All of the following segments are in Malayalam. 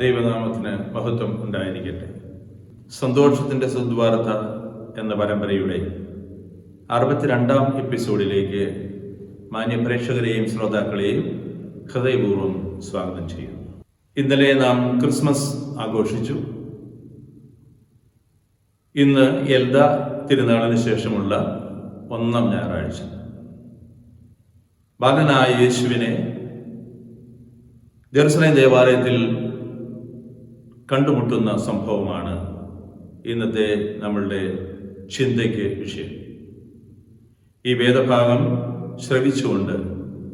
ദൈവനാമത്തിന് മഹത്വം ഉണ്ടായിരിക്കട്ടെ. സന്തോഷത്തിൻ്റെ സദ്വാർത്ത എന്ന പരമ്പരയുടെ 62-ാം എപ്പിസോഡിലേക്ക് മാന്യ പ്രേക്ഷകരെയും ശ്രോതാക്കളെയും ഹൃദയപൂർവ്വം സ്വാഗതം ചെയ്യുന്നു. ഇന്നലെ നാം ക്രിസ്മസ് ആഘോഷിച്ചു. ഇന്ന് എൽദ തിരുനാളിന് ശേഷമുള്ള 1-ാം ഞായറാഴ്ച. ബാലനായ യേശുവിനെ ജെറുസലേം ദേവാലയത്തിൽ കണ്ടുമുട്ടുന്ന സംഭവമാണ് ഇന്നത്തെ നമ്മളുടെ ചിന്തയ്ക്ക് വിഷയം. ഈ വേദഭാഗം ശ്രവിച്ചുകൊണ്ട്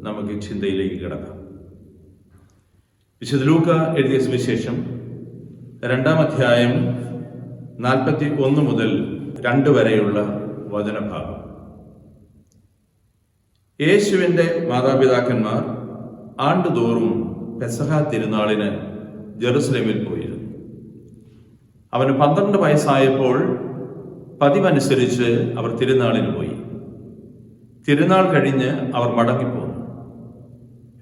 നമുക്ക് ചിന്തയിലേക്ക് കിടക്കാം. വിശുദ്ധ ലൂക്ക എഴുതിയ സുവിശേഷം 2-ാം അധ്യായം 41 മുതൽ 2 വരെയുള്ള വചനഭാഗം. യേശുവിൻ്റെ മാതാപിതാക്കന്മാർ ആണ്ടുതോറും പെസഹ തിരുനാളിന് ജെറുസലേമിൽ പോയിരുന്നു. അവന് 12 വയസ്സായപ്പോൾ പതിവനുസരിച്ച് അവർ തിരുനാളിന് പോയി. തിരുനാൾ കഴിഞ്ഞ് അവർ മടങ്ങിപ്പോന്നു.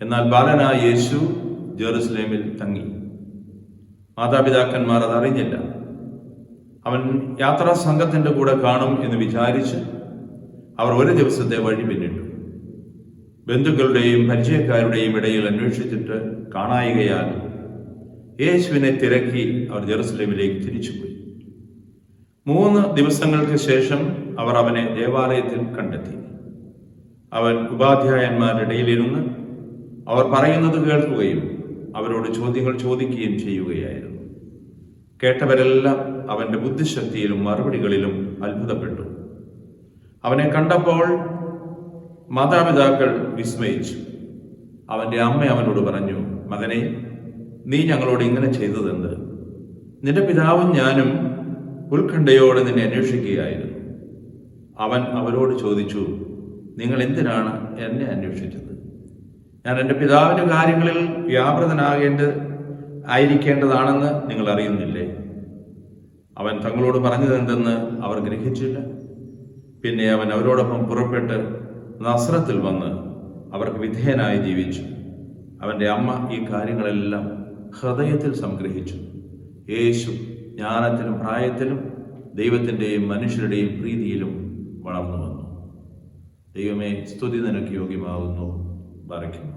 എന്നാൽ ബാലനായ യേശു ജെറുസലേമിൽ തങ്ങി. മാതാപിതാക്കന്മാർ അതറിഞ്ഞില്ല. അവൻ യാത്രാ സംഘത്തിൻ്റെ കൂടെ കാണും എന്ന് വിചാരിച്ച് അവർ ഒരു ദിവസത്തെ വഴി പിന്നിട്ടു. ബന്ധുക്കളുടെയും പരിചയക്കാരുടെയും ഇടയിൽ അന്വേഷിച്ചിട്ട് കാണായികയാൽ യേശുവിനെ തിരക്കി അവർ ജെറുസലേമിലേക്ക് തിരിച്ചുപോയി. 3 ദിവസങ്ങൾക്ക് ശേഷം അവർ അവനെ ദേവാലയത്തിൽ കണ്ടെത്തി. അവൻ ഉപാധ്യായന്മാരുടെ ഇടയിലിരുന്ന് അവർ പറയുന്നത് കേൾക്കുകയും അവരോട് ചോദ്യങ്ങൾ ചോദിക്കുകയും ചെയ്യുകയായിരുന്നു. കേട്ടവരെല്ലാം അവൻ്റെ ബുദ്ധിശക്തിയിലും മറുപടികളിലും അത്ഭുതപ്പെട്ടു. അവനെ കണ്ടപ്പോൾ മാതാപിതാക്കൾ വിസ്മയിച്ചു. അവൻ്റെ അമ്മ അവനോട് പറഞ്ഞു, മകനെ, നീ ഞങ്ങളോട് ഇങ്ങനെ ചെയ്തതെന്ത്? നിന്റെ പിതാവും ഞാനും ഉത്കണ്ഠയോടെ നിന്നെ അന്വേഷിക്കുകയായിരുന്നു. അവൻ അവരോട് ചോദിച്ചു, നിങ്ങൾ എന്തിനാണ് എന്നെ അന്വേഷിച്ചത്? ഞാൻ എൻ്റെ പിതാവിൻ്റെ കാര്യങ്ങളിൽ ആയിരിക്കേണ്ടതാണെന്ന് നിങ്ങൾ അറിയുന്നില്ലേ? അവൻ തങ്ങളോട് പറഞ്ഞതെന്തെന്ന് അവർ ഗ്രഹിച്ചില്ല. പിന്നെ അവൻ അവരോടൊപ്പം പുറപ്പെട്ട് നസ്രത്തിൽ വന്ന് അവർക്ക് വിധേയനായി ജീവിച്ചു. അവൻ്റെ അമ്മ ഈ കാര്യങ്ങളെല്ലാം ഹൃദയത്തിൽ സംഗ്രഹിച്ചു. യേശു ജ്ഞാനത്തിലും പ്രായത്തിലും ദൈവത്തിൻ്റെയും മനുഷ്യരുടെയും പ്രീതിയിലും വളർന്നു വന്നു. ദൈവമേ, സ്തുതി നിനക്ക് യോഗ്യമാകുന്നു. ബാറയ്ക്കുന്നു.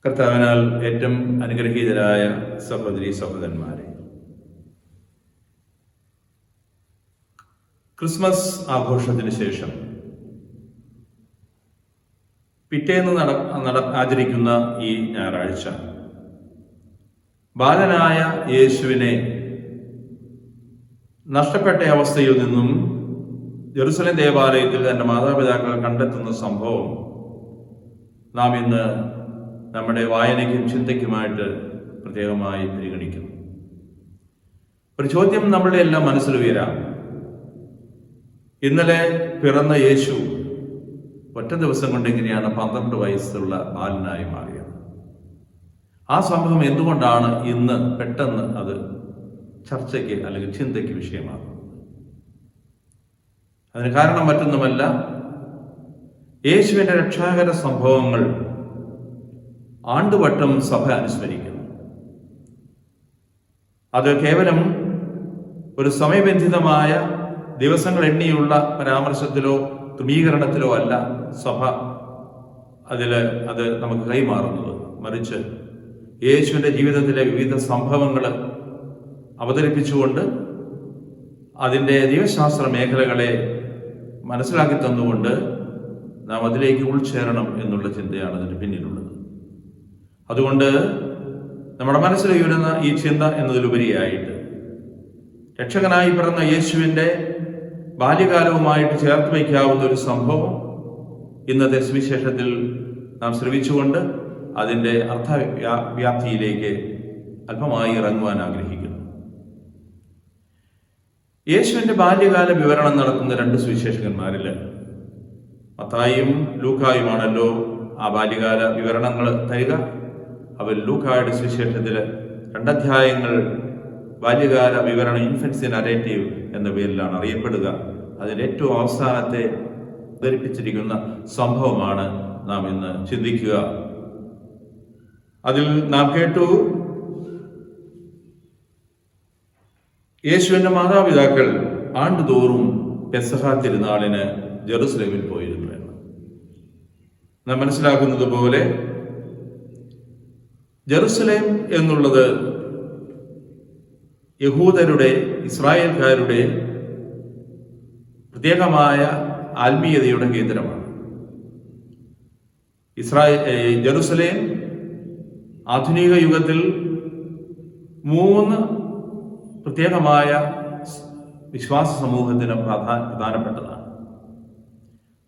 കർത്താവിനാൽ ഏറ്റവും അനുഗ്രഹീതരായ സഹോദരീ സഹോദരന്മാരെ, ക്രിസ്മസ് ആഘോഷത്തിന് ശേഷം പിറ്റേന്ന് ആചരിക്കുന്ന ഈ ഞായറാഴ്ച ബാലനായ യേശുവിനെ നഷ്ടപ്പെട്ട അവസ്ഥയിൽ നിന്നും ജെറുസലേം ദേവാലയത്തിൽ തൻ്റെ മാതാപിതാക്കൾ കണ്ടെത്തുന്ന സംഭവം നാം ഇന്ന് നമ്മുടെ വായനയ്ക്കും ചിന്തയ്ക്കുമായിട്ട് പ്രത്യേകമായി പരിഗണിക്കുന്നു. ഒരു ചോദ്യം നമ്മളുടെ എല്ലാം മനസ്സിൽ ഉയരാം. ഇന്നലെ പിറന്ന യേശു ഒറ്റ ദിവസം കൊണ്ട് എങ്ങനെയാണ് 12 വയസ്സുള്ള ബാലനായി മാറിയത്? ആ സംഭവം എന്തുകൊണ്ടാണ് ഇന്ന് പെട്ടെന്ന് അത് ചർച്ചയ്ക്ക് അല്ലെങ്കിൽ ചിന്തയ്ക്ക് വിഷയമാകുന്നത്? അതിന് കാരണം മറ്റൊന്നുമല്ല, യേശുവിൻ്റെ രക്ഷാകര സംഭവങ്ങൾ ആണ്ടുവട്ടം സഭ അനുസ്മരിക്കുന്നു. അത് കേവലം ഒരു സമയബന്ധിതമായ ദിവസങ്ങൾ എണ്ണിയുള്ള പരാമർശത്തിലോ ക്രമീകരണത്തിലോ അല്ല സഭ അത് നമുക്ക് കൈമാറുന്നത്. മറിച്ച് യേശുവിൻ്റെ ജീവിതത്തിലെ വിവിധ സംഭവങ്ങൾ അവതരിപ്പിച്ചുകൊണ്ട് അതിൻ്റെ ദൈവശാസ്ത്ര മേഖലകളെ മനസ്സിലാക്കി തന്നുകൊണ്ട് നാം അതിലേക്ക് ഉൾച്ചേരണം എന്നുള്ള ചിന്തയാണ് അതിന് പിന്നിലുള്ളത്. അതുകൊണ്ട് നമ്മുടെ മനസ്സിൽ ഉയരുന്ന ഈ ചിന്ത എന്നതിലുപരിയായിട്ട് രക്ഷകനായി പിറന്ന യേശുവിൻ്റെ ബാല്യകാലവുമായിട്ട് ചേർത്ത് വയ്ക്കാവുന്ന ഒരു സംഭവം ഇന്നത്തെ സുവിശേഷത്തിൽ നാം ശ്രവിച്ചുകൊണ്ട് അതിൻ്റെ അർത്ഥവ്യാപ്തിയിലേക്ക് അല്പമായി ഇറങ്ങുവാൻ ആഗ്രഹിക്കുന്നു. യേശുവിൻ്റെ ബാല്യകാല വിവരണം നടത്തുന്ന 2 സുവിശേഷകന്മാരിൽ മത്തായിയും ലൂക്കായുമാണല്ലോ ആ ബാല്യകാല വിവരണങ്ങൾ തരിക. അവർ ലൂക്കായുടെ സുവിശേഷത്തിൽ 2 അധ്യായങ്ങൾ ബാല്യകാല വിവരണം, ഇൻഫൻസി നരേറ്റീവ് എന്ന പേരിലാണ് അറിയപ്പെടുക. അതിൽ ഏറ്റവും അവസാനത്തെ അവതരിപ്പിച്ചിരിക്കുന്ന സംഭവമാണ് നാം ഇന്ന് ചിന്തിക്കുക. അതിൽ നാം കേട്ടു, യേശുവിന്റെ മാതാപിതാക്കൾ ആണ്ടുതോറും പെസഹ തിരുനാളിന് ജെറുസലേമിൽ പോയിരുന്നു എന്ന്. നാം മനസ്സിലാക്കുന്നത് പോലെ ജെറുസലേം എന്നുള്ളത് യഹൂദരുടെ, ഇസ്രായേൽക്കാരുടെ പ്രത്യേകമായ ആത്മീയതയുടെ കേന്ദ്രമാണ്. ജെറുസലേം ആധുനിക യുഗത്തിൽ 3 പ്രത്യേകമായ വിശ്വാസ സമൂഹത്തിന് പ്രധാനപ്പെട്ടതാണ്.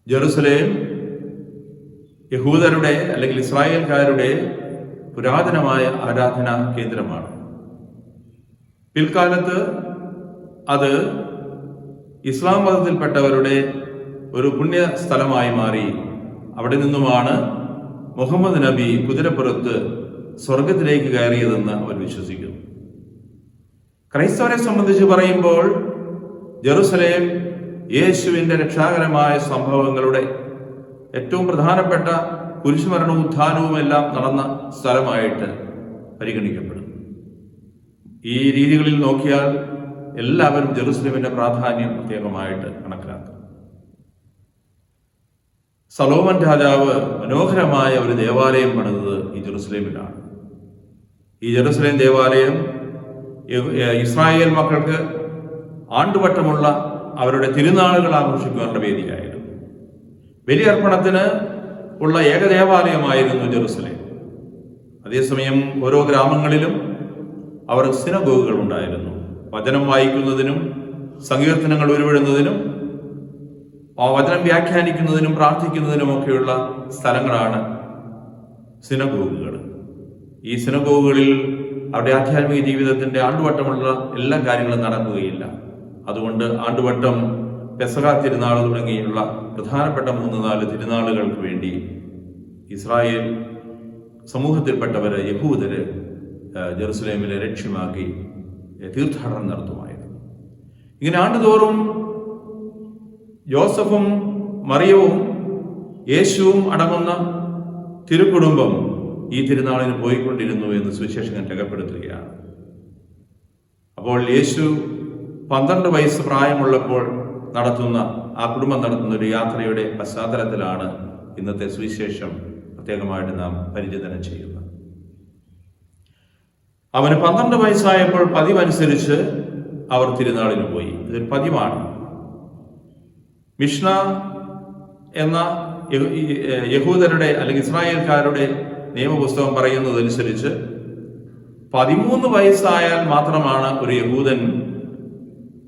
ജെറുസലേം യഹൂദരുടെ അല്ലെങ്കിൽ ഇസ്രായേൽക്കാരുടെ പുരാതനമായ ആരാധനാ കേന്ദ്രമാണ്. പിൽക്കാലത്ത് അത് ഇസ്ലാം മതത്തിൽപ്പെട്ടവരുടെ ഒരു പുണ്യ സ്ഥലമായി മാറി. അവിടെ നിന്നുമാണ് മുഹമ്മദ് നബി കുതിരപ്പുറത്ത് സ്വർഗത്തിലേക്ക് കയറിയതെന്ന് അവർ വിശ്വസിക്കുന്നു. ക്രൈസ്തവരെ സംബന്ധിച്ച് പറയുമ്പോൾ ജെറുസലേം യേശുവിൻ്റെ രക്ഷാകരമായ സംഭവങ്ങളുടെ ഏറ്റവും പ്രധാനപ്പെട്ട കുരിശുമരണവും ഉത്ഥാനവും എല്ലാം നടന്ന സ്ഥലമായിട്ട് പരിഗണിക്കപ്പെടുന്നു. ഈ രീതികളിൽ നോക്കിയാൽ എല്ലാവരും ജെറുസലേമിന്റെ പ്രാധാന്യം പ്രത്യേകമായിട്ട് കണക്കാക്കും. സലോമൻ രാജാവ് മനോഹരമായ ഒരു ദേവാലയം പണിതത് ഈ ജെറുസലേമിലാണ്. ഈ ജെറുസലേം ദേവാലയം ഇസ്രായേൽ മക്കൾക്ക് ആണ്ടുവട്ടമുള്ള അവരുടെ തിരുനാളുകൾ ആഘോഷിക്കുവാനുള്ള വേദിയായിരുന്നു. ബലിയർപ്പണത്തിന് ഉള്ള ഏക ദേവാലയമായിരുന്നു ജെറുസലേം. അതേസമയം ഓരോ ഗ്രാമങ്ങളിലും അവർ സിനഗോഗുകൾ ഉണ്ടായിരുന്നു. വചനം വായിക്കുന്നതിനും സങ്കീർത്തനങ്ങൾ ഉരുവിടുന്നതിനും വചനം വ്യാഖ്യാനിക്കുന്നതിനും പ്രാർത്ഥിക്കുന്നതിനുമൊക്കെയുള്ള സ്ഥലങ്ങളാണ് സിനഗോഗുകൾ. ഈ സിനഗോഗുകളിൽ അവരുടെ ആധ്യാത്മിക ജീവിതത്തിന്റെ ആണ്ടുവട്ടമുള്ള എല്ലാ കാര്യങ്ങളും നടക്കുകയില്ല. അതുകൊണ്ട് ആണ്ടുവട്ടം, പെസഹ തിരുനാൾ തുടങ്ങിയുള്ള പ്രധാനപ്പെട്ട 3-4 തിരുനാളുകൾക്ക് വേണ്ടി ഇസ്രായേൽ സമൂഹത്തിൽപ്പെട്ടവര്, യഹൂദര് ജെറുസലേമിലെ ലക്ഷ്യമാക്കി തീർത്ഥാടനം നടത്തുമായിരുന്നു. ഇങ്ങനെ ആണ്ടുതോറും ജോസഫും മറിയവും യേശുവും അടങ്ങുന്ന തിരുക്കുടുംബം ഈ തിരുനാളിന് പോയിക്കൊണ്ടിരുന്നു എന്ന് സുവിശേഷകൻ രേഖപ്പെടുത്തുകയാണ്. അപ്പോൾ യേശു 12 വയസ്സ് പ്രായമുള്ളപ്പോൾ ആ കുടുംബം നടത്തുന്ന ഒരു യാത്രയുടെ പശ്ചാത്തലത്തിലാണ് ഇന്നത്തെ സുവിശേഷം പ്രത്യേകമായിട്ട് നാം പരിചിതനം ചെയ്യുന്നത്. അവന് 12 വയസ്സായപ്പോൾ പതിവനുസരിച്ച് അവർ തിരുനാളിന് പോയി. ഇതൊരു പതിവാണ്. മിഷ്ന എന്ന യഹൂദരുടെ അല്ലെങ്കിൽ ഇസ്രായേൽക്കാരുടെ നിയമപുസ്തകം പറയുന്നതനുസരിച്ച് 13 വയസ്സായാൽ മാത്രമാണ് ഒരു യഹൂദൻ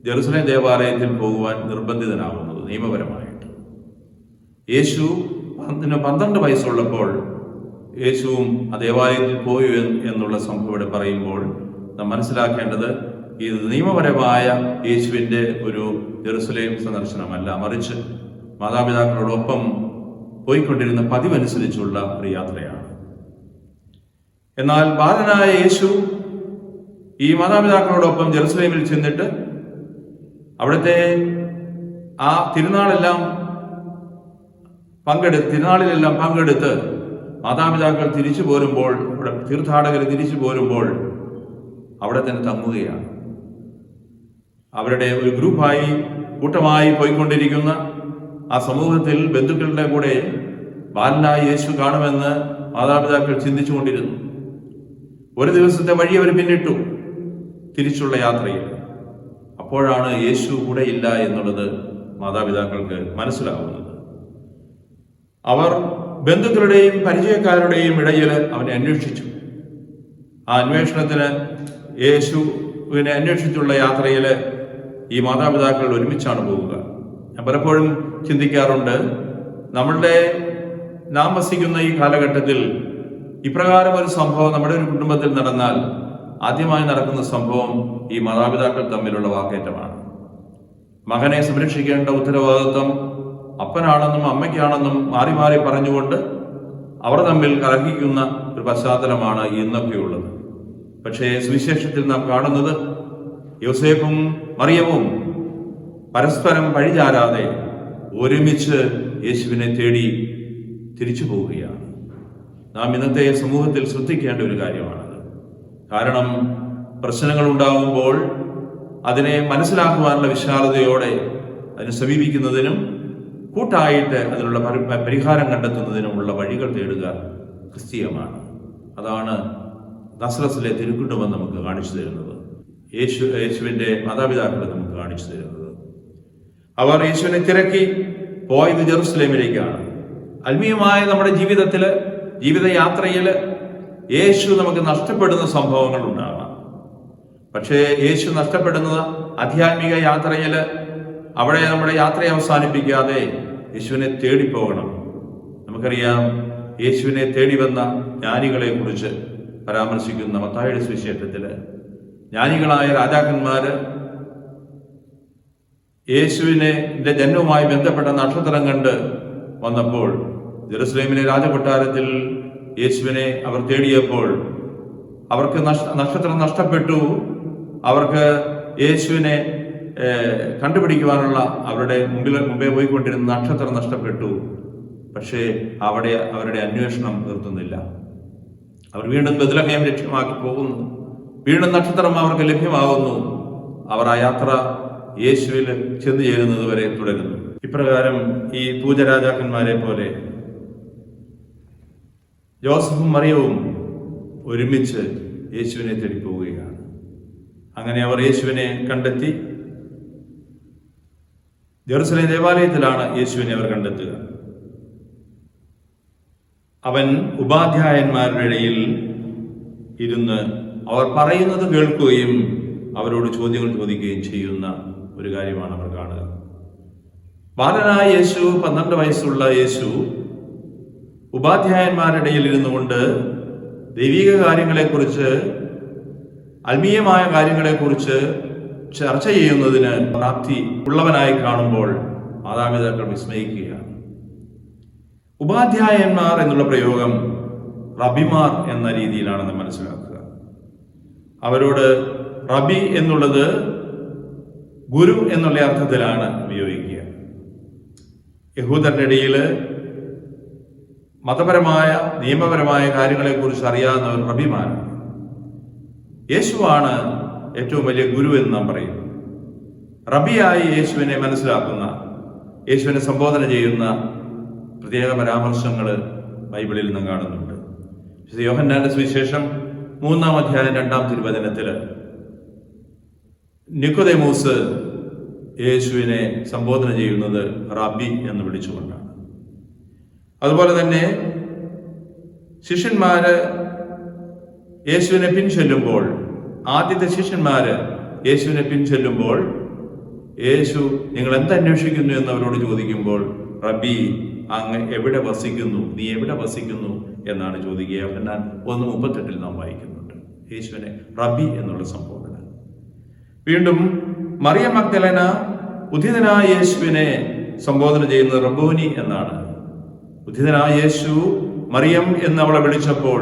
ജെറുസലേം ദേവാലയത്തിൽ പോകുവാൻ നിർബന്ധിതനാകുന്നത് നിയമപരമായിട്ട്. യേശു 12 വയസ്സുള്ളപ്പോൾ യേശുവും ആ ദേവാലയത്തിൽ പോയി എന്നുള്ള സംഭവം ഇവിടെ പറയുമ്പോൾ നാം മനസ്സിലാക്കേണ്ടത് ഇത് നിയമപരമായ യേശുവിൻ്റെ ഒരു ജെറുസലേം സന്ദർശനമല്ല, മറിച്ച് മാതാപിതാക്കളോടൊപ്പം പോയിക്കൊണ്ടിരുന്ന പതിവനുസരിച്ചുള്ള ഒരു യാത്രയാണ്. എന്നാൽ ബാലനായ യേശു ഈ മാതാപിതാക്കളോടൊപ്പം ജെറുസലേമിൽ ചെന്നിട്ട് അവിടുത്തെ ആ തിരുനാളിലെല്ലാം പങ്കെടുത്ത് മാതാപിതാക്കൾ തിരിച്ചു പോരുമ്പോൾ, അവിടെ തീർത്ഥാടകർ തിരിച്ചു പോരുമ്പോൾ അവിടെ തന്നെ തങ്ങുകയാണ്. അവരുടെ ഒരു ഗ്രൂപ്പായി, കൂട്ടമായി പോയിക്കൊണ്ടിരിക്കുന്ന ആ സമൂഹത്തിൽ ബന്ധുക്കളുടെ കൂടെ ബാലനായ യേശു കാണുമെന്ന് മാതാപിതാക്കൾ ചിന്തിച്ചുകൊണ്ടിരുന്നു. ഒരു ദിവസത്തെ വഴി അവർ പിന്നിട്ടു തിരിച്ചുള്ള യാത്രയിൽ. അപ്പോഴാണ് യേശു കൂടെ ഇല്ല എന്നുള്ളത് മാതാപിതാക്കൾക്ക് മനസ്സിലാവുന്നത്. അവർ ബന്ധുക്കളുടെയും പരിചയക്കാരുടെയും ഇടയിൽ അവനെ അന്വേഷിച്ചു. ആ അന്വേഷണത്തിന്, യേശുവിനെ അന്വേഷിച്ചുള്ള യാത്രയിൽ ഈ മാതാപിതാക്കൾ ഒരുമിച്ചാണ് പോവുക. ഞാൻ പലപ്പോഴും ചിന്തിക്കാറുണ്ട്, നാം വസിക്കുന്ന ഈ കാലഘട്ടത്തിൽ ഇപ്രകാരം ഒരു സംഭവം നമ്മുടെ ഒരു കുടുംബത്തിൽ നടന്നാൽ ആദ്യമായി നടക്കുന്ന സംഭവം ഈ മാതാപിതാക്കൾ തമ്മിലുള്ള വാക്കേറ്റമാണ്. മകനെ സംരക്ഷിക്കേണ്ട ഉത്തരവാദിത്വം അപ്പനാണെന്നും അമ്മയ്ക്കാണെന്നും മാറി മാറി പറഞ്ഞുകൊണ്ട് അവർ തമ്മിൽ കലഹിക്കുന്ന ഒരു പശ്ചാത്തലമാണ് ഇന്നൊക്കെയുള്ളത്. പക്ഷേ സുവിശേഷത്തിൽ നാം കാണുന്നത് യോസേഫും മറിയവും പരസ്പരം പഴിചാരാതെ ഒരുമിച്ച് യേശുവിനെ തേടി തിരിച്ചു പോവുകയാണ്. നാം ഇന്നത്തെ സമൂഹത്തിൽ ശ്രദ്ധിക്കേണ്ട ഒരു കാര്യമാണത്. കാരണം പ്രശ്നങ്ങൾ ഉണ്ടാകുമ്പോൾ അതിനെ മനസ്സിലാക്കുവാനുള്ള വിശാലതയോടെ അതിനെ സമീപിക്കുന്നതിനും കൂട്ടായിട്ട് അതിനുള്ള പരിഹാരം കണ്ടെത്തുന്നതിനുമുള്ള വഴികൾ തേടുക ക്രിസ്തീയമാണ്. അതാണ് നസ്രത്തിലെ തിരുക്കുടുംബം നമുക്ക് കാണിച്ചു തരുന്നത്. യേശുവിൻ്റെ മാതാപിതാക്കൾ നമുക്ക് കാണിച്ചു തരുന്നത്. അവർ യേശുവിനെ തിരക്കി പോയത് ജെറുസലേമിലേക്കാണ്. ആത്മീയമായ നമ്മുടെ ജീവിതയാത്രയിൽ യേശു നമുക്ക് നഷ്ടപ്പെടുന്ന സംഭവങ്ങൾ ഉണ്ടാകാം. പക്ഷേ യേശു നഷ്ടപ്പെടുന്ന ആധ്യാത്മിക യാത്രയിൽ അവിടെ നമ്മുടെ യാത്രയെ അവസാനിപ്പിക്കാതെ യേശുവിനെ തേടിപ്പോകണം. നമുക്കറിയാം, യേശുവിനെ തേടി വന്ന ജ്ഞാനികളെ കുറിച്ച് പരാമർശിക്കുന്ന മത്തായിയുടെ സുവിശേഷത്തിൽ ജ്ഞാനികളായ രാജാക്കന്മാര് യേശുവിനെ ജന്മവുമായി ബന്ധപ്പെട്ട നക്ഷത്രം കണ്ട് വന്നപ്പോൾ ജെറുസലേമിലെ രാജകൊട്ടാരത്തിൽ യേശുവിനെ അവർ തേടിയപ്പോൾ അവർക്ക് നക്ഷത്രം നഷ്ടപ്പെട്ടു. അവർക്ക് യേശുവിനെ കണ്ടുപിടിക്കുവാനുള്ള അവരുടെ മുമ്പേ പോയിക്കൊണ്ടിരുന്ന നക്ഷത്രം നഷ്ടപ്പെട്ടു. പക്ഷേ അവരുടെ അന്വേഷണം നിർത്തുന്നില്ല. അവർ വീണ്ടും ബെത്ലഹേം ലക്ഷ്യമാക്കി പോകുന്നു. വീണ്ടും നക്ഷത്രം അവർക്ക് ലഭ്യമാകുന്നു. അവർ ആ യാത്ര യേശുവിൽ ചെന്നു ചേരുന്നത് വരെ തുടരുന്നു. ഇപ്രകാരം ഈ പൂജരാജാക്കന്മാരെ പോലെ ജോസഫും മറിയവും ഒരുമിച്ച് യേശുവിനെ തേടി പോവുകയാണ്. അങ്ങനെ അവർ യേശുവിനെ കണ്ടെത്തി. ജെറുസലേം ദേവാലയത്തിലാണ് യേശുവിനെ അവർ കണ്ടെത്തുക. അവൻ ഉപാധ്യായന്മാരുടെ ഇടയിൽ ഇരുന്ന് അവർ പറയുന്നത് കേൾക്കുകയും അവരോട് ചോദ്യങ്ങൾ ചോദിക്കുകയും ചെയ്യുന്ന ഒരു കാര്യമാണ് അവർ കാണുക. ബാലനായ യേശു, 12 വയസ്സുള്ള യേശു ഉപാധ്യായന്മാരുടെ ഇടയിൽ ഇരുന്നു കൊണ്ട് ദൈവിക കാര്യങ്ങളെക്കുറിച്ച്, ആത്മീയമായ കാര്യങ്ങളെക്കുറിച്ച് ചർച്ച ചെയ്യുന്നതിന് പ്രാപ്തി ഉള്ളവനായി കാണുമ്പോൾ മാതാപിതാക്കൾ വിസ്മയിക്കുകയാണ്. ഉപാധ്യായന്മാർ എന്നുള്ള പ്രയോഗം റബിമാർ എന്ന രീതിയിലാണ് നാം മനസ്സിലാക്കുക. അവരോട് റബി എന്നുള്ളത് ഗുരു എന്നുള്ള അർത്ഥത്തിലാണ് ഉപയോഗിക്കുക. യഹൂദരുടെ ഇടയിൽ മതപരമായ, നിയമപരമായ കാര്യങ്ങളെക്കുറിച്ച് അറിയാവുന്നവർ റബിമാരാണ്. യേശുവാണ് ഏറ്റവും വലിയ ഗുരു എന്ന് നാം പറയും. റബിയായി യേശുവിനെ മനസ്സിലാക്കുന്ന, യേശുവിനെ സംബോധന ചെയ്യുന്ന പ്രത്യേക പരാമർശങ്ങൾ ബൈബിളിൽ നിന്നും കാണുന്നുണ്ട്. യോഹന്നാന്റെ സുവിശേഷം 3-ാം അധ്യായം 2-ാം തിരുവചനത്തിൽ നിക്കോദേമോസ് യേശുവിനെ സംബോധന ചെയ്യുന്നത് റബി എന്ന് വിളിച്ചുകൊണ്ടാണ്. അതുപോലെ തന്നെ ശിഷ്യന്മാര് യേശുവിനെ പിൻചെല്ലുമ്പോൾ, ആദ്യത്തെ ശിഷ്യന്മാര് യേശുവിനെ പിൻചെല്ലുമ്പോൾ യേശു നിങ്ങൾ എന്തന്വേഷിക്കുന്നു എന്ന് അവരോട് ചോദിക്കുമ്പോൾ റബി, അങ്ങ് എവിടെ വസിക്കുന്നു, നീ എവിടെ വസിക്കുന്നു എന്നാണ് ചോദിക്കുക. യോഹന്നാൻ 1:38 നാം വായിക്കുന്നുണ്ട് യേശുവിനെ റബി എന്നുള്ള സംബോധന. വീണ്ടും മറിയം മഗ്ദലേന ഉദ്ധിതനായ യേശുവിനെ സംബോധന ചെയ്യുന്നത് റബ്ബോനി എന്നാണ്. ഉദ്ധിതനായ യേശു മറിയം എന്ന് അവളെ വിളിച്ചപ്പോൾ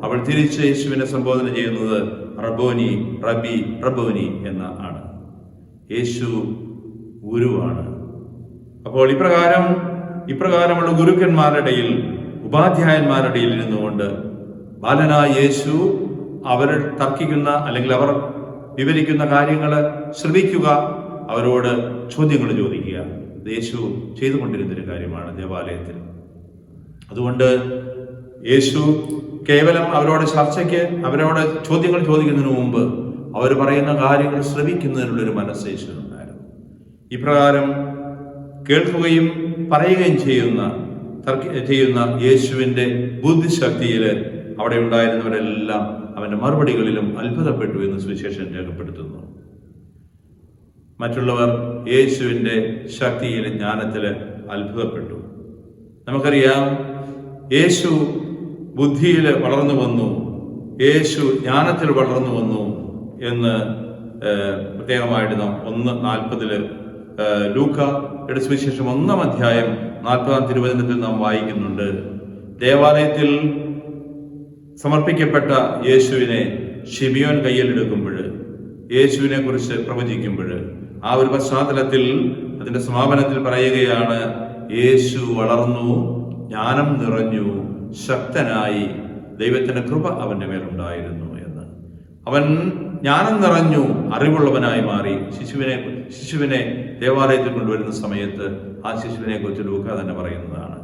അവൾ തിരിച്ച് യേശുവിനെ സംബോധന ചെയ്യുന്നത് റബ്ബോനി, റബി, റബ്ബോനി എന്ന ആണ്. യേശു ഗുരുവാണ്. അപ്പോൾ ഇപ്രകാരമുള്ള ഗുരുക്കന്മാരുടെ ഇടയിൽ, ഉപാധ്യായന്മാരുടെ ഇടയിൽ ഇരുന്നുകൊണ്ട് ബാലനായ യേശു അവർ തർക്കിക്കുന്ന, അല്ലെങ്കിൽ അവർ വിവരിക്കുന്ന കാര്യങ്ങൾ ശ്രവിക്കുക, അവരോട് ചോദ്യങ്ങൾ ചോദിക്കുക. യേശു ചെയ്തുകൊണ്ടിരുന്നൊരു കാര്യമാണ് ദേവാലയത്തിൽ. അതുകൊണ്ട് യേശു കേവലം അവരോട് ചോദ്യങ്ങൾ ചോദിക്കുന്നതിന് മുമ്പ് അവർ പറയുന്ന കാര്യങ്ങൾ ശ്രവിക്കുന്നതിനുള്ളൊരു മനസ്സ് യേശുവിനുണ്ടായിരുന്നു. ഇപ്രകാരം കേൾക്കുകയും പറയുകയും ചെയ്യുന്ന യേശുവിൻ്റെ ബുദ്ധിശക്തിയിൽ അവിടെ ഉണ്ടായിരുന്നവരെല്ലാം അവൻ്റെ മറുപടികളിലും അത്ഭുതപ്പെട്ടു എന്ന് സുവിശേഷം രേഖപ്പെടുത്തുന്നു. മറ്റുള്ളവർ യേശുവിൻ്റെ ശക്തിയിൽ, ജ്ഞാനത്തിൽ അത്ഭുതപ്പെട്ടു. നമുക്കറിയാം, യേശു ബുദ്ധിയിൽ വളർന്നു വന്നു, യേശു ജ്ഞാനത്തിൽ വളർന്നു വന്നു എന്ന് പ്രത്യേകമായിട്ട് നാം 1:40 ലൂക്കായുടെ സുവിശേഷം 1-ാം അധ്യായം 40-ാം തിരുവചനത്തിൽ നാം വായിക്കുന്നുണ്ട്. ദേവാലയത്തിൽ സമർപ്പിക്കപ്പെട്ട യേശുവിനെ ശിമിയോൻ കയ്യിലെടുക്കുമ്പോൾ, യേശുവിനെ കുറിച്ച് പ്രവചിക്കുമ്പോൾ, ആ ഒരു പശ്ചാത്തലത്തിൽ അതിന്റെ സമാപനത്തിൽ പറയുകയാണ്, യേശു വളർന്നു, ജ്ഞാനം നിറഞ്ഞു, ശക്തനായി ദൈവത്തിൻ്റെ കൃപ അവൻ്റെ മേലുണ്ടായിരുന്നു എന്ന്. അവൻ ജ്ഞാനം നിറഞ്ഞു അറിവുള്ളവനായി മാറി. ശിശുവിനെ ദേവാലയത്തിൽ കൊണ്ടുവരുന്ന സമയത്ത് ആ ശിശുവിനെ കുറിച്ച് ലൂക്ക തന്നെ പറയുന്നതാണ്.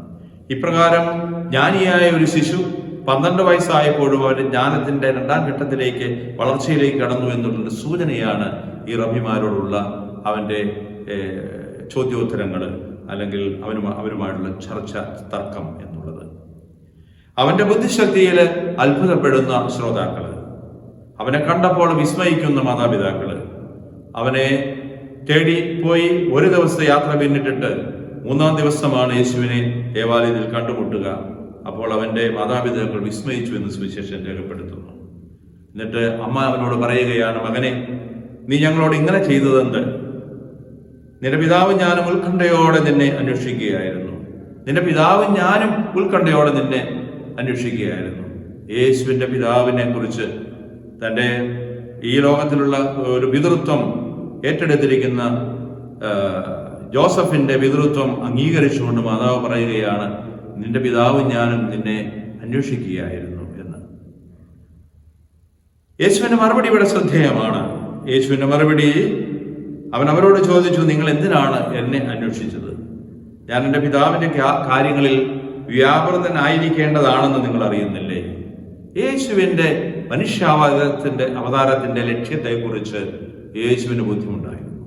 ഇപ്രകാരം ജ്ഞാനിയായ ഒരു ശിശു 12 വയസ്സായപ്പോഴും അവന്റെ ജ്ഞാനത്തിന്റെ 2ാം ഘട്ടത്തിലേക്ക് വളർച്ചയിലേക്ക് കടന്നു എന്നുള്ളൊരു സൂചനയാണ് ഈ റബ്ബിമാരോടുള്ള അവന്റെ ചോദ്യോത്തരങ്ങൾ, അല്ലെങ്കിൽ അവരുമായിട്ടുള്ള ചർച്ച, തർക്കം എന്നുള്ളത്. അവന്റെ ബുദ്ധിശക്തിയിൽ അത്ഭുതപ്പെടുന്ന ശ്രോതാക്കള്, അവനെ കണ്ടപ്പോൾ വിസ്മയിക്കുന്ന മാതാപിതാക്കള്, അവനെ തേടി പോയി ഒരു ദിവസത്തെ യാത്ര പിന്നിട്ടിട്ട് 3-ാം ദിവസമാണ് യേശുവിനെ ദേവാലയത്തിൽ കണ്ടുമുട്ടുക. അപ്പോൾ അവന്റെ മാതാപിതാക്കൾ വിസ്മയിച്ചു എന്ന് സുവിശേഷം രേഖപ്പെടുത്തുന്നു. എന്നിട്ട് അമ്മ അവനോട് പറയുകയാണ്, മകനെ, നീ ഞങ്ങളോട് ഇങ്ങനെ ചെയ്തതെന്ത്? നിന്റെ പിതാവും ഞാനും ഉത്കണ്ഠയോടെ നിന്നെ അന്വേഷിക്കുകയായിരുന്നു. നിന്റെ പിതാവും ഞാനും ഉത്കണ്ഠയോടെ നിന്നെ അന്വേഷിക്കുകയായിരുന്നു. യേശുവിന്റെ പിതാവിനെ കുറിച്ച്, തൻ്റെ ഈ ലോകത്തിലുള്ള ഒരു പിതൃത്വം ഏറ്റെടുത്തിരിക്കുന്ന ജോസഫിന്റെ പിതൃത്വം അംഗീകരിച്ചുകൊണ്ട് മാതാവ് പറയുകയാണ്, നിന്റെ പിതാവും ഞാനും നിന്നെ അന്വേഷിക്കുകയായിരുന്നു എന്ന്. യേശുവിന്റെ മറുപടി ഇവിടെ ശ്രദ്ധേയമാണ്. യേശുവിന്റെ മറുപടി, അവൻ അവരോട് ചോദിച്ചു, നിങ്ങൾ എന്തിനാണ് എന്നെ അന്വേഷിച്ചത്? ഞാൻ എൻ്റെ പിതാവിന്റെ കാര്യങ്ങളിൽ വ്യാപൃതനായിരിക്കേണ്ടതാണെന്ന് നിങ്ങൾ അറിയുന്നില്ലേ? യേശുവിന്റെ അവതാരത്തിന്റെ ലക്ഷ്യത്തെക്കുറിച്ച് യേശുവിന് ബുദ്ധിമുട്ടായിരുന്നു.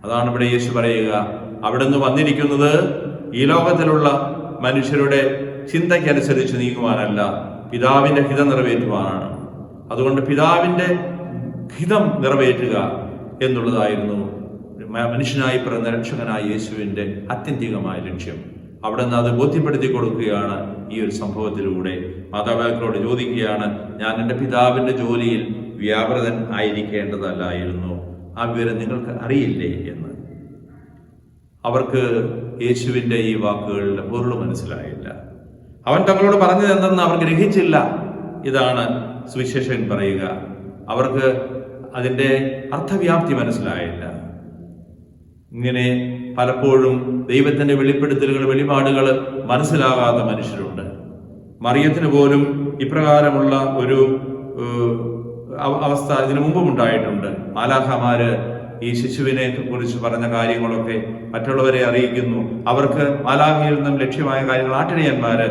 അതാണ് ഇവിടെ യേശു പറയുക, അവിടുന്ന് വന്നിരിക്കുന്നത് ഈ ലോകത്തിലുള്ള മനുഷ്യരുടെ ചിന്തയ്ക്കനുസരിച്ച് നീങ്ങുവാനല്ല, പിതാവിന്റെ ഹിതം നിറവേറ്റുവാനാണ്. അതുകൊണ്ട് പിതാവിന്റെ ഹിതം നിറവേറ്റുക എന്നുള്ളതായിരുന്നു മനുഷ്യനായി പിറന്ന രക്ഷകനായ യേശുവിന്റെ ആത്യന്തികമായ ലക്ഷ്യം. അവിടെ നിന്ന് അത് ബോധ്യപ്പെടുത്തി കൊടുക്കുകയാണ് ഈ ഒരു സംഭവത്തിലൂടെ. മാതാപിതാക്കളോട് ചോദിക്കുകയാണ്, ഞാൻ എൻ്റെ പിതാവിന്റെ ജോലിയിൽ വ്യാപൃതൻ ആയിരിക്കേണ്ടതല്ലായിരുന്നു, ആ വിവരം നിങ്ങൾക്ക് അറിയില്ലേ എന്ന്. അവർക്ക് യേശുവിന്റെ ഈ വാക്കുകളുടെ പൊരുൾ മനസ്സിലായില്ല. അവൻ തങ്ങളോട് പറഞ്ഞത് എന്തെന്ന് അവർ ഗ്രഹിച്ചില്ല. ഇതാണ് സുവിശേഷൻ പറയുക. അവർക്ക് അതിൻ്റെ അർത്ഥവ്യാപ്തി മനസ്സിലായില്ല. ഇങ്ങനെ പലപ്പോഴും ദൈവത്തിന്റെ വെളിപ്പെടുത്തലുകൾ, വെളിപാടുകൾ മനസ്സിലാകാത്ത മനുഷ്യരുണ്ട്. മറിയത്തിന് പോലും ഇപ്രകാരമുള്ള ഒരു അവസ്ഥ ഇതിനു മുമ്പും ഉണ്ടായിട്ടുണ്ട്. മാലാഖമാര് ഈ ശിശുവിനെ കുറിച്ച് പറഞ്ഞ കാര്യങ്ങളൊക്കെ മറ്റുള്ളവരെ അറിയിക്കുന്നു. അവർക്ക് മാലാഖയിൽ നിന്നും ലക്ഷ്യമായ കാര്യങ്ങൾ ആട്ടിടയന്മാര്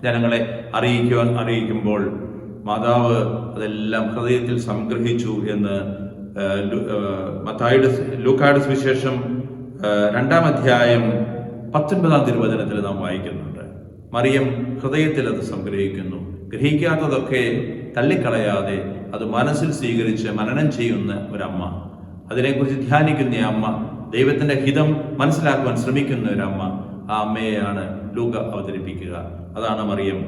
ജനങ്ങളെ അറിയിക്കുമ്പോൾ മാതാവ് അതെല്ലാം ഹൃദയത്തിൽ സംഗ്രഹിച്ചു എന്ന് ലൂക്കായുടെ സുവിശേഷം 2-ാം അധ്യായം 19-ാം തിരുവചനത്തിൽ നാം വായിക്കുന്നുണ്ട്. മറിയം ഹൃദയത്തിൽ അത് സംഗ്രഹിക്കുന്നു. ഗ്രഹിക്കാത്തതൊക്കെ തള്ളിക്കളയാതെ അത് മനസ്സിൽ സ്വീകരിച്ച് മനനം ചെയ്യുന്ന ഒരമ്മ, അതിനെക്കുറിച്ച് ധ്യാനിക്കുന്ന അമ്മ, ദൈവത്തിന്റെ ഹിതം മനസ്സിലാക്കുവാൻ ശ്രമിക്കുന്ന ഒരമ്മ, ആ അമ്മയെയാണ് ലൂക്ക അവതരിപ്പിക്കുക. അതാണ് മറിയം.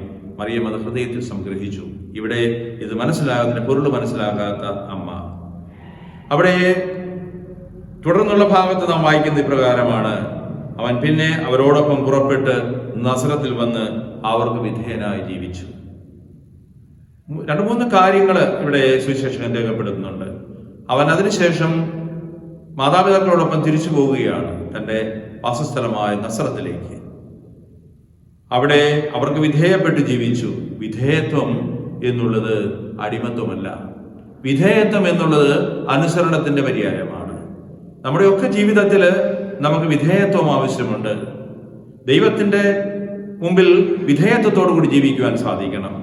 അത് ഹൃദയത്തിൽ സംഗ്രഹിച്ചു. ഇവിടെ ഇത് മനസ്സിലാകാത്ത, പൊരുൾ മനസ്സിലാകാത്ത അമ്മ. അവിടെ തുടർന്നുള്ള ഭാഗത്ത് നാം വായിക്കുന്ന ഇപ്രകാരമാണ്, അവൻ പിന്നെ അവരോടൊപ്പം പുറപ്പെട്ട് നസറത്തിൽ വന്ന് അവർക്ക് വിധേയനായി ജീവിച്ചു. 2-3 കാര്യങ്ങൾ ഇവിടെ സുവിശേഷകൻ രേഖപ്പെടുത്തുന്നുണ്ട്. അവൻ അതിനുശേഷം മാതാപിതാക്കളോടൊപ്പം തിരിച്ചു പോവുകയാണ് തൻ്റെ വാസസ്ഥലമായ നസറത്തിലേക്ക്. അവിടെ അവർക്ക് വിധേയപ്പെട്ട് ജീവിച്ചു. വിധേയത്വം എന്നുള്ളത് അടിമത്വമല്ല. വിധേയത്വം എന്നുള്ളത് അനുസരണത്തിന്റെ പര്യായമാണ്. നമ്മുടെയൊക്കെ ജീവിതത്തിൽ നമുക്ക് വിധേയത്വം ആവശ്യമുണ്ട്. ദൈവത്തിന്റെ മുമ്പിൽ വിധേയത്വത്തോടു കൂടി ജീവിക്കുവാൻ സാധിക്കണം.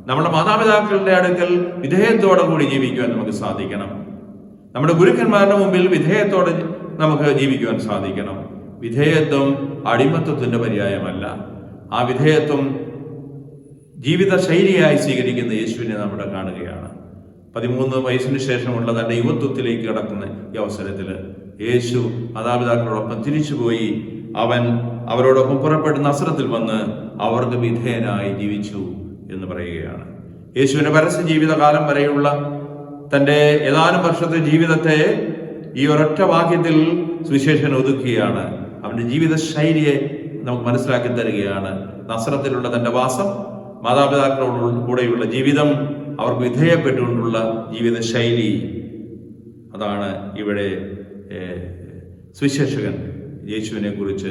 നമ്മുടെ മാതാപിതാക്കളുടെ അടുക്കൽ വിധേയത്തോടു കൂടി ജീവിക്കുവാൻ നമുക്ക് സാധിക്കണം. നമ്മുടെ ഗുരുക്കന്മാരുടെ മുമ്പിൽ വിധേയത്തോടെ നമുക്ക് ജീവിക്കുവാൻ സാധിക്കണം. വിധേയത്വം അടിമത്വത്തിന്റെ പര്യായമല്ല. ആ വിധേയത്വം ജീവിത ശൈലിയായി സ്വീകരിക്കുന്ന യേശുവിനെ നമ്മുടെ കാണുകയാണ്. 13 വയസ്സിന് ശേഷമുള്ള തന്റെ യുവത്വത്തിലേക്ക് കടക്കുന്ന ഈ അവസരത്തിൽ യേശു മാതാപിതാക്കളോടൊപ്പം തിരിച്ചുപോയി. അവൻ അവരോടൊപ്പം പുറപ്പെട്ട് നസറത്തിൽ വന്ന് അവർക്ക് വിധേയനായി ജീവിച്ചു എന്ന് പറയുകയാണ്. യേശുവിന്റെ പരസ്യ ജീവിതകാലം വരെയുള്ള തന്റെ ഏതാനും വർഷത്തെ ജീവിതത്തെ ഈ ഒരൊറ്റ വാക്യത്തിൽ സുവിശേഷൻ ഒതുക്കുകയാണ്. അവന്റെ ജീവിത ശൈലിയെ നമുക്ക് മനസ്സിലാക്കി തരികയാണ്. നസറത്തിലുള്ള തന്റെ വാസം, മാതാപിതാക്കളോട് കൂടെയുള്ള ജീവിതം, അവർക്ക് വിധേയപ്പെട്ടുകൊണ്ടുള്ള ജീവിത ശൈലി, അതാണ് ഇവിടെ സുവിശേഷകൻ യേശുവിനെ കുറിച്ച്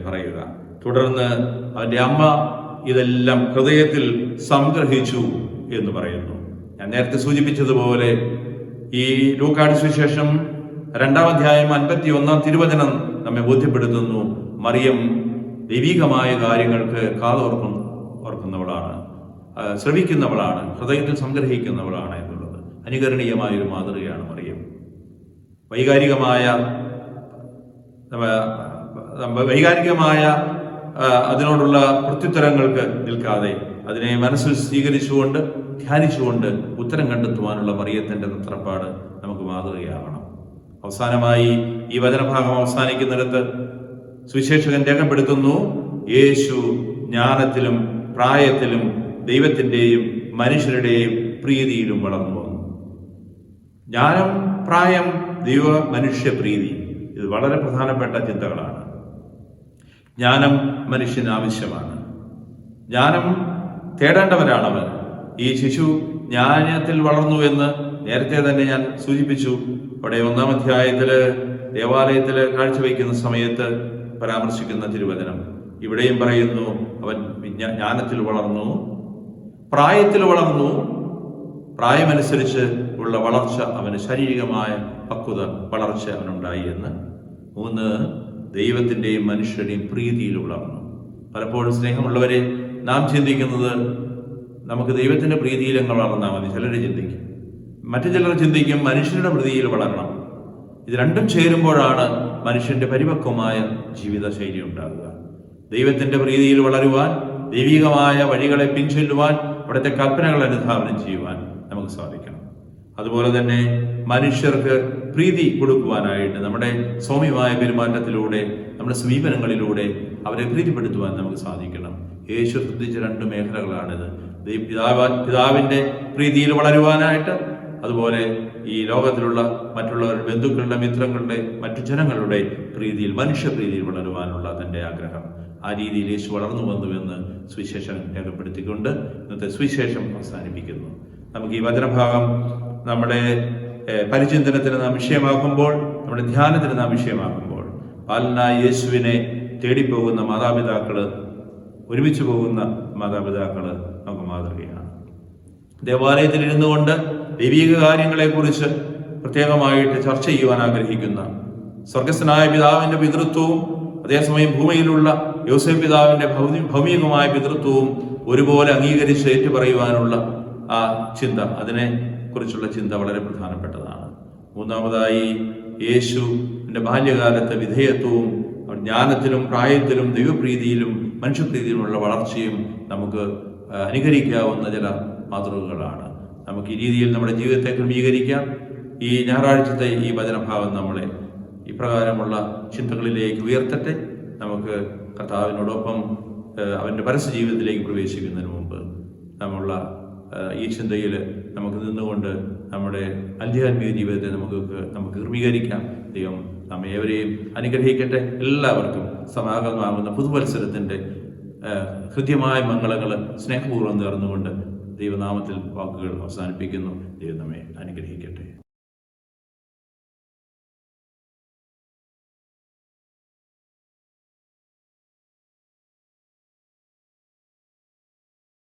പറയുക. തുടർന്ന് അവന്റെ അമ്മ ഇതെല്ലാം ഹൃദയത്തിൽ സംഗ്രഹിച്ചു എന്ന് പറയുന്നു. ഞാൻ നേരത്തെ സൂചിപ്പിച്ചതുപോലെ ഈ ലൂക്കായുടെ സുവിശേഷം 2-ാം അധ്യായം 51-ാം തിരുവചനം നമ്മെ ബോധ്യപ്പെടുത്തുന്നു, മറിയം ദൈവികമായ കാര്യങ്ങൾക്ക് ഓർക്കുന്നവളാണ്, ശ്രവിക്കുന്നവളാണ്, ഹൃദയത്തിൽ സംഗ്രഹിക്കുന്നവളാണ് എന്നുള്ളത് അനുകരണീയമായൊരു മാതൃകയാണ് മറിയം. വൈകാരികമായ അതിനോടുള്ള പ്രത്യുത്തരങ്ങൾക്ക് നിൽക്കാതെ അതിനെ മനസ്സിൽ സ്വീകരിച്ചുകൊണ്ട് ധ്യാനിച്ചുകൊണ്ട് ഉത്തരം കണ്ടെത്തുവാനുള്ള മറിയത്തിന്റെ തത്രപ്പാട് നമുക്ക് മാതൃകയാവണം. അവസാനമായി ഈ വചനഭാഗം അവസാനിക്കുന്നിടത്ത് സുവിശേഷകൻ രേഖപ്പെടുത്തുന്നു, യേശു ജ്ഞാനത്തിലും പ്രായത്തിലും ദൈവത്തിന്റെയും മനുഷ്യരുടെയും പ്രീതിയിലും വളർന്നു വന്നു. ജ്ഞാനം, പ്രായം, ദൈവ മനുഷ്യ പ്രീതി, ഇത് വളരെ പ്രധാനപ്പെട്ട ചിന്തകളാണ്. ജ്ഞാനം മനുഷ്യന് ആവശ്യമാണ്. ജ്ഞാനം തേടേണ്ടവരാണവർ. ഈ ശിശു ജ്ഞാനത്തിൽ വളർന്നു എന്ന് നേരത്തെ തന്നെ ഞാൻ സൂചിപ്പിച്ചു. അവിടെ 1-ാം അധ്യായത്തില് ദേവാലയത്തില് കാഴ്ചവെക്കുന്ന സമയത്ത് പരാമർശിക്കുന്ന തിരുവചനം ഇവിടെയും പറയുന്നു, അവൻ ജ്ഞാനത്തിൽ വളർന്നു, പ്രായത്തിൽ വളർന്നു, പ്രായമനുസരിച്ച് ഉള്ള വളർച്ച അവന്, ശാരീരികമായ പക്വത വളർച്ച അവനുണ്ടായി എന്ന്. 3, ദൈവത്തിന്റെയും മനുഷ്യരുടെയും പ്രീതിയിൽ വളർന്നു. പലപ്പോഴും സ്നേഹമുള്ളവരെ, നാം ചിന്തിക്കുന്നത് നമുക്ക് ദൈവത്തിന്റെ പ്രീതിയിൽ അങ്ങ് വളർന്നാൽ മതി. ചിലർ ചിന്തിക്കും, മറ്റു ചിലർ ചിന്തിക്കും മനുഷ്യരുടെ പ്രീതിയിൽ വളരണം. ഇത് രണ്ടും ചേരുമ്പോഴാണ് മനുഷ്യന്റെ പരിപക്വമായ ജീവിതശൈലി ഉണ്ടാകുക. ദൈവത്തിന്റെ പ്രീതിയിൽ വളരുവാൻ, ദൈവികമായ വഴികളെ പിൻചൊല്ലുവാൻ, അവിടുത്തെ കൽപ്പനകൾ അനുധാവനം ചെയ്യുവാൻ നമുക്ക് സാധിക്കണം. അതുപോലെ തന്നെ മനുഷ്യർക്ക് പ്രീതി കൊടുക്കുവാനായിട്ട് നമ്മുടെ സൗമ്യമായ പെരുമാറ്റത്തിലൂടെ, നമ്മുടെ സമീപനങ്ങളിലൂടെ അവരെ പ്രീതിപ്പെടുത്തുവാൻ നമുക്ക് സാധിക്കണം. യേശു ശ്രദ്ധിച്ച 2 മേഖലകളാണിത്. പിതാവിന്റെ പ്രീതിയിൽ വളരുവാനായിട്ട്, അതുപോലെ ഈ ലോകത്തിലുള്ള മറ്റുള്ളവരുടെ, ബന്ധുക്കളുടെ, മിത്രങ്ങളുടെ, മറ്റു ജനങ്ങളുടെ പ്രീതിയിൽ, മനുഷ്യപ്രീതിയിൽ വളരുവാനുള്ള തന്റെ ആഗ്രഹം. ആ രീതിയിൽ യേശു വളർന്നു വന്നുവെന്ന് സുവിശേഷം രേഖപ്പെടുത്തിക്കൊണ്ട് ഇന്നത്തെ സുവിശേഷം അവസാനിപ്പിക്കുന്നു. നമുക്ക് ഈ വചനഭാഗം നമ്മുടെ പരിചിന്തനത്തിന് നാം വിഷയമാക്കുമ്പോൾ, നമ്മുടെ ധ്യാനത്തിന് നാം വിഷയമാക്കുമ്പോൾ, ബാലനായ യേശുവിനെ തേടിപ്പോകുന്ന മാതാപിതാക്കള്, ഒരുമിച്ച് പോകുന്ന മാതാപിതാക്കള് നമുക്ക് മാതൃകയാണ്. ദേവാലയത്തിൽ ഇരുന്നു കൊണ്ട് ദൈവിക കാര്യങ്ങളെക്കുറിച്ച് പ്രത്യേകമായിട്ട് ചർച്ച ചെയ്യുവാൻ ആഗ്രഹിക്കുന്ന, സ്വർഗസ്ഥനായ പിതാവിന്റെ പിതൃത്വവും അതേസമയം ഭൂമിയിലുള്ള യോസേഫ് പിതാവിന്റെ ഭൗമികമായ പിതൃത്വവും ഒരുപോലെ അംഗീകരിച്ച് ഏറ്റുപറയുവാനുള്ള ആ ചിന്ത, അതിനെ കുറിച്ചുള്ള ചിന്ത വളരെ പ്രധാനപ്പെട്ടതാണ്. 3-മതായി യേശുവിന്റെ ബാല്യകാലത്തെ വിധേയത്വവും ജ്ഞാനത്തിലും പ്രായത്തിലും ദൈവപ്രീതിയിലും മനുഷ്യപ്രീതിയിലുമുള്ള വളർച്ചയും നമുക്ക് അനുകരിക്കാവുന്ന ചില മാതൃകകളാണ്. നമുക്ക് ഈ രീതിയിൽ നമ്മുടെ ജീവിതത്തെ ക്രമീകരിക്കാം. ഈ ഞായറാഴ്ചത്തെ ഈ വചനഭാഗം നമ്മളെ ഇപ്രകാരമുള്ള ചിന്തകളിലേക്ക് ഉയർത്തട്ടെ. നമുക്ക് കർത്താവിനോടൊപ്പം അവൻ്റെ പരസ്യ ജീവിതത്തിലേക്ക് പ്രവേശിക്കുന്നതിന് മുമ്പ് നമ്മളുള്ള ഈ ചിന്തയിൽ നമുക്ക് നിന്നുകൊണ്ട് നമ്മുടെ ആധ്യാത്മിക ജീവിതത്തെ നമുക്ക് ക്രമീകരിക്കാം. ദൈവം നമ്മെ ഏവരെയും അനുഗ്രഹിക്കട്ടെ. എല്ലാവർക്കും സമാഗതമാകുന്ന പുതുവത്സരത്തിൻ്റെ ഹൃദ്യമായ മംഗളങ്ങൾ സ്നേഹപൂർവ്വം നേർന്നുകൊണ്ട് ദൈവനാമത്തിൽ വാക്കുകൾ അവസാനിപ്പിക്കുന്നു. ദൈവം നമ്മെ അനുഗ്രഹിക്കട്ടെ.